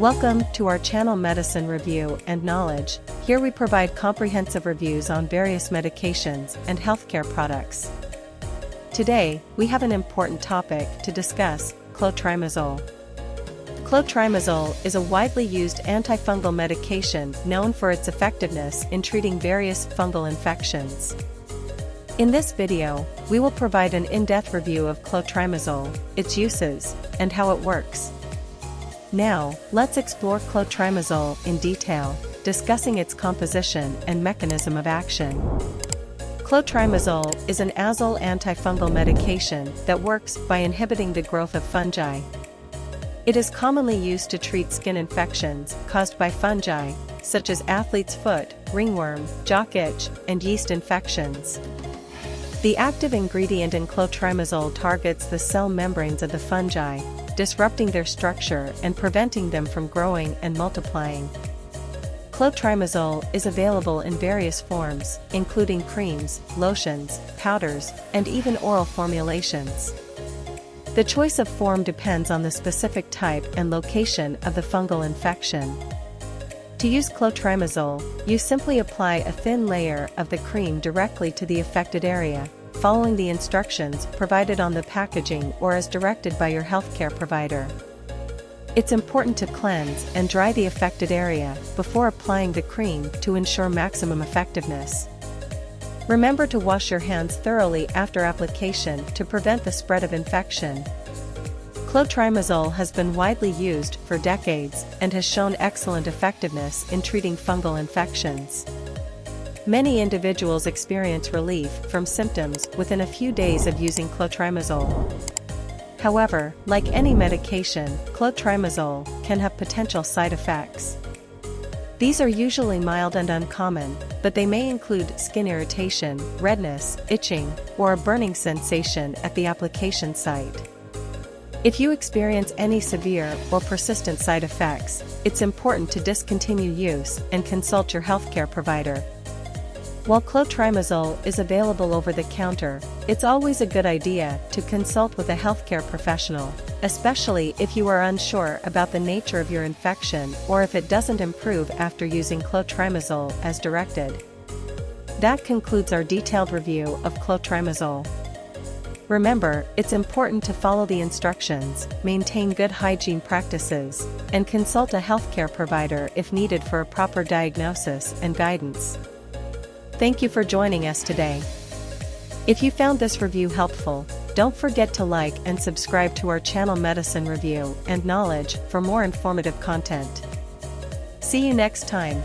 Welcome to our channel Medicine Review and Knowledge. Here we provide comprehensive reviews on various medications and healthcare products. Today, we have an important topic to discuss: clotrimazole. Clotrimazole is a widely used antifungal medication known for its effectiveness in treating various fungal infections. In this video, we will provide an in-depth review of clotrimazole, its uses, and how it works. Now, let's explore clotrimazole in detail, discussing its composition and mechanism of action. Clotrimazole is an azole antifungal medication that works by inhibiting the growth of fungi. It is commonly used to treat skin infections caused by fungi, such as athlete's foot, ringworm, jock itch, and yeast infections. The active ingredient in clotrimazole targets the cell membranes of the fungi, disrupting their structure and preventing them from growing and multiplying. Clotrimazole is available in various forms, including creams, lotions, powders, and even oral formulations. The choice of form depends on the specific type and location of the fungal infection. To use clotrimazole, you simply apply a thin layer of the cream directly to the affected area, following the instructions provided on the packaging or as directed by your healthcare provider. It's important to cleanse and dry the affected area before applying the cream to ensure maximum effectiveness. Remember to wash your hands thoroughly after application to prevent the spread of infection. Clotrimazole has been widely used for decades and has shown excellent effectiveness in treating fungal infections. Many individuals experience relief from symptoms within a few days of using clotrimazole. However, like any medication, clotrimazole can have potential side effects. These are usually mild and uncommon, but they may include skin irritation, redness, itching, or a burning sensation at the application site. If you experience any severe or persistent side effects, it's important to discontinue use and consult your healthcare provider. While clotrimazole is available over the counter, it's always a good idea to consult with a healthcare professional, especially if you are unsure about the nature of your infection or if it doesn't improve after using clotrimazole as directed. That concludes our detailed review of clotrimazole. Remember, it's important to follow the instructions, maintain good hygiene practices, and consult a healthcare provider if needed for a proper diagnosis and guidance. Thank you for joining us today. If you found this review helpful, don't forget to like and subscribe to our channel Medicine Review and Knowledge for more informative content. See you next time.